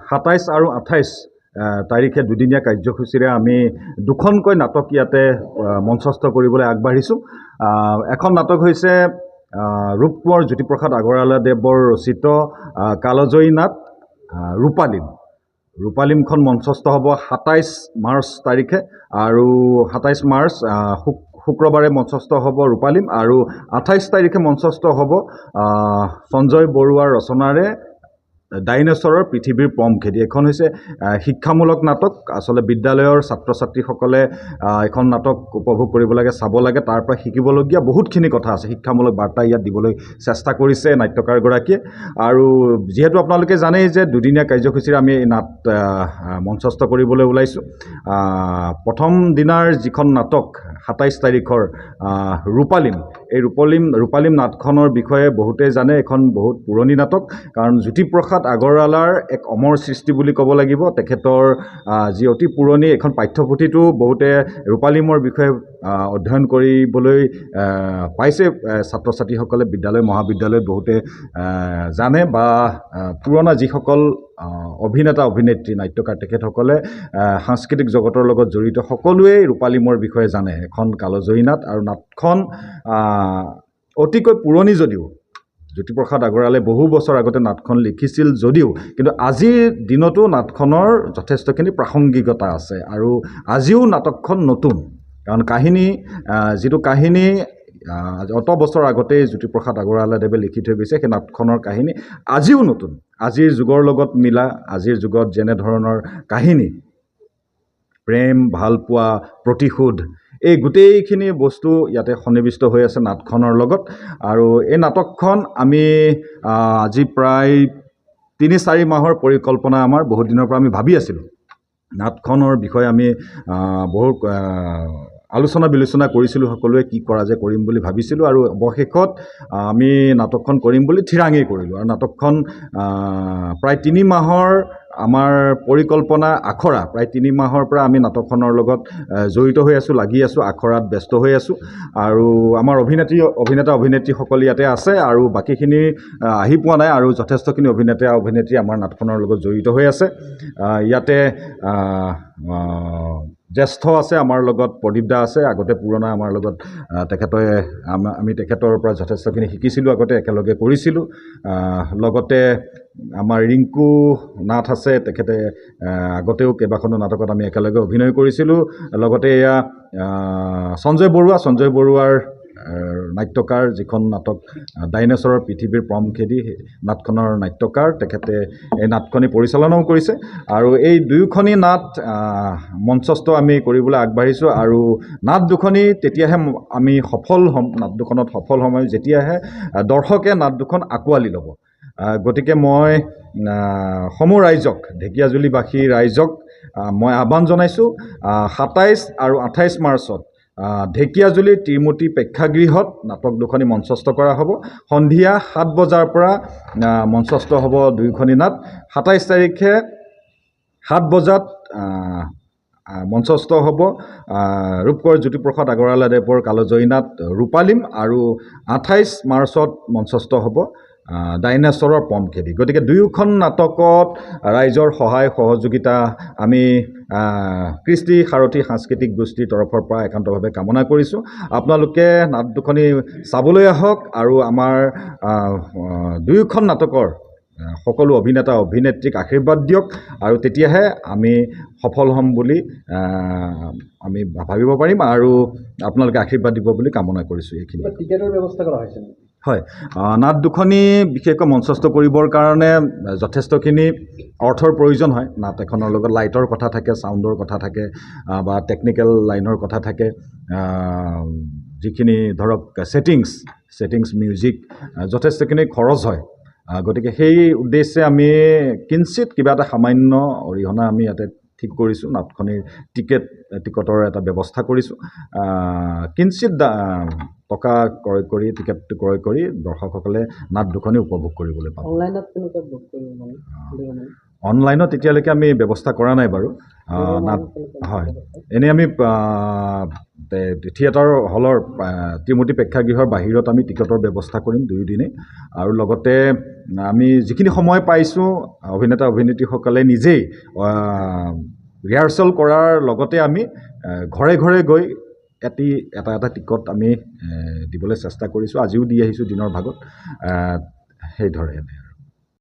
27 আৰু 28 তাৰিখে দুদিনীয়া কাৰ্যসূচীৰে আমি দুখনকৈ নাটক ইয়াতে মঞ্চস্থ কৰিবলৈ আগবাঢ়িছোঁ। এখন নাটক হৈছে ৰূপকোঁৱৰ জ্যোতিপ্ৰসাদ আগৰৱালাদেৱৰ ৰচিত কালজয়ী নাট ৰূপালীমখন মঞ্চস্থ হ'ব 27 মাৰ্চ তাৰিখে, আৰু 27 মাৰ্চ শুক্ৰবাৰে মঞ্চস্থ হ'ব ৰূপালীম, আৰু 28 তাৰিখে মঞ্চস্থ হ'ব সঞ্জয় বৰুৱাৰ ৰচনাৰে ডাইনছৰৰ পৃথিৱীৰ পম খেদি। এখন হৈছে শিক্ষামূলক নাটক। আচলতে বিদ্যালয়ৰ ছাত্ৰ ছাত্ৰীসকলে এখন নাটক উপভোগ কৰিব লাগে, চাব লাগে, তাৰ পৰা শিকিবলগীয়া বহুতখিনি কথা আছে। শিক্ষামূলক বাৰ্তা ইয়াত দিবলৈ চেষ্টা কৰিছে নাট্যকাৰগৰাকীয়ে। আৰু যিহেতু আপোনালোকে জানেই যে দুদিনীয়া কাৰ্যসূচীৰে আমি নাট মঞ্চস্থ কৰিবলৈ ওলাইছোঁ। প্ৰথম দিনাৰ যিখন নাটক 27 তাৰিখৰ ৰূপালীম, এই ৰূপালীম নাটখনৰ বিষয়ে বহুতেই জানে। এখন বহুত পুৰণি নাটক, কাৰণ জ্যোতিপ্ৰসাদ আগৰৱালাৰ এক অমৰ সৃষ্টি বুলি ক'ব লাগিব। তেখেতৰ যি অতি পুৰণি এখন পাঠ্যপুথিটো বহুতে ৰূপালীমৰ বিষয়ে অধ্যয়ন কৰিবলৈ পাইছে। ছাত্ৰ ছাত্ৰীসকলে বিদ্যালয় মহাবিদ্যালয়ত বহুতে জানে, বা পুৰণা যিসকল অভিনেতা অভিনেত্ৰী নাট্যকাৰ তেখেতসকলে সাংস্কৃতিক জগতৰ লগত জড়িত সকলোৱেই ৰূপালীমৰ বিষয়ে জানে। এখন কালজয়ী নাট, আৰু নাটখন অতিকৈ পুৰণি যদিও, জ্যোতিপ্ৰসাদ আগৰৱালাই বহু বছৰ আগতে নাটখন লিখিছিল যদিও, কিন্তু আজিৰ দিনতো নাটখনৰ যথেষ্টখিনি প্ৰাসংগিকতা আছে, আৰু আজিও নাটকখন নতুন। কাৰণ যিটো কাহিনী অত বছৰ আগতেই জ্যোতিপ্ৰসাদ আগৰৱালাদেৱে লিখি থৈ গৈছে, সেই নাটখনৰ কাহিনী আজিও নতুন। আজিৰ যুগৰ লগত মিলা, আজিৰ যুগত যেনেধৰণৰ কাহিনী, প্ৰেম, ভালপোৱা, প্ৰতিশোধ, এই গোটেইখিনি বস্তু ইয়াতে সন্নিৱিষ্ট হৈ আছে নাটখনৰ লগত। আৰু এই নাটকখন আমি আজি প্ৰায় ৩-৪ মাহৰ পৰিকল্পনা আমাৰ বহুত দিনৰ পৰা আমি ভাবি আছিলোঁ। নাটখনৰ বিষয়ে আমি বহু আলোচনা বিলোচনা কৰিছিলোঁ, সকলোৱে কি কৰা যে কৰিম বুলি ভাবিছিলোঁ, আৰু অৱশেষত আমি নাটকখন কৰিম বুলি ঠিৰাঙেই কৰিলোঁ। আৰু নাটকখন প্ৰায় 3 মাহৰ আমাৰ পৰিকল্পনা আখৰা, প্ৰায় 3 মাহৰ পৰা আমি নাটকখনৰ লগত জড়িত হৈ আছোঁ, লাগি আছোঁ, আখৰাত ব্যস্ত হৈ আছোঁ। আৰু আমাৰ অভিনেতা অভিনেত্ৰীসকল ইয়াতে আছে, আৰু বাকীখিনি আহি পোৱা নাই, আৰু যথেষ্টখিনি অভিনেতা অভিনেত্ৰী আমাৰ নাটখনৰ লগত জড়িত হৈ আছে। ইয়াতে জ্যেষ্ঠ আছে আমাৰ লগত, প্ৰদীপ দা আছে, আগতে পুৰণা আমাৰ লগত। আমি তেখেতৰ পৰা যথেষ্টখিনি শিকিছিলোঁ, আগতে একেলগে কৰিছিলোঁ। লগতে আমাৰ ৰিংকু নাথ আছে, তেখেতে আগতেও কেইবাখনো নাটকত আমি একেলগে অভিনয় কৰিছিলোঁ। লগতে এয়া সঞ্জয় বৰুৱাৰ নাট্যকাৰ, যিখন নাটক ডাইনছৰৰ পৃথিৱীৰ পম খেদি, নাটখনৰ নাট্যকাৰ তেখেতে এই নাটখনি পৰিচালনাও কৰিছে। আৰু এই দুয়োখনি নাট মঞ্চস্থ আমি কৰিবলৈ আগবাঢ়িছোঁ, আৰু নাট দুখনি তেতিয়াহে আমি সফল হ'ম, নাট দুখনত সফল হ'ম যেতিয়াহে দৰ্শকে নাট দুখন আঁকোৱালি ল'ব। গতিকে মই সমূহ ৰাইজক, ঢেকীয়াজুলিবাসী ৰাইজক মই আহ্বান জনাইছোঁ, 27 আৰু 28 মাৰ্চত ঢেকীয়াজুলিৰ ত্ৰিমূৰ্তি প্ৰেক্ষাগৃহত নাটক দুখনি মঞ্চস্থ কৰা হ'ব। সন্ধিয়া 7 বজাৰ পৰা মঞ্চস্থ হ'ব দুয়োখনি নাট। 27 তাৰিখে 7 বজাত মঞ্চস্থ হ'ব ৰূপকোঁৱৰ জ্যোতিপ্ৰসাদ আগৰৱালাদেৱৰ কালজয়ী নাট ৰূপালীম, আৰু 28 মাৰ্চত মঞ্চস্থ হ'ব ডাইনছৰৰ পম খেদি। গতিকে দুয়োখন নাটকত ৰাইজৰ সহায় সহযোগিতা আমি কৃষ্টি সাৰথী সাংস্কৃতিক গোষ্ঠীৰ তৰফৰ পৰা একান্তভাৱে কামনা কৰিছোঁ। আপোনালোকে নাট দুখনি চাবলৈ আহক, আৰু আমাৰ দুয়োখন নাটকৰ সকলো অভিনেতা অভিনেত্ৰীক আশীৰ্বাদ দিয়ক, আৰু তেতিয়াহে আমি সফল হ'ম বুলি আমি ভাবিব পাৰিম, আৰু আপোনালোকে আশীৰ্বাদ দিব বুলি কামনা কৰিছোঁ। এইখিনি টিকেটৰ ব্যৱস্থা কৰা হৈছে। হয়, নাট দুখনি বিশেষকৈ মঞ্চস্থ কৰিবৰ কাৰণে যথেষ্টখিনি অৰ্থৰ প্ৰয়োজন হয়। নাট এখনৰ লগত লাইটৰ কথা থাকে, চাউণ্ডৰ কথা থাকে, বা টেকনিকেল লাইনৰ কথা থাকে, যিখিনি ধৰক ছেটিংছ মিউজিক, যথেষ্টখিনি খৰচ হয়। গতিকে সেই উদ্দেশ্যে আমি কিঞ্চিত কিবা এটা সামান্য অৰিহণা আমি ইয়াতে ঠিক কৰিছোঁ। নাটখনিৰ টিকটৰ এটা ব্যৱস্থা কৰিছোঁ। কিঞ্চিত টকা টিকেটটো ক্ৰয় কৰি দৰ্শকসকলে নাট দুখনি উপভোগ কৰিবলৈ পাব। অনলাইনত কেনেকৈ বুক কৰিব? অনলাইনত এতিয়ালৈকে আমি ব্যৱস্থা কৰা নাই বাৰু। হয় এনেই আমি থিয়েটাৰ হলৰ ত্ৰিমূৰ্তি প্ৰেক্ষাগৃহৰ বাহিৰত আমি টিকটৰ ব্যৱস্থা কৰিম দুয়োদিনেই আৰু লগতে আমি যিখিনি সময় পাইছোঁ অভিনেতা অভিনেত্ৰীসকলে নিজেই ৰিহাৰ্চেল কৰাৰ লগতে আমি ঘৰে ঘৰে গৈ এটা টিকট আমি দিবলৈ চেষ্টা কৰিছোঁ আজিও দি আহিছোঁ দিনৰ ভাগত সেই ধৰণে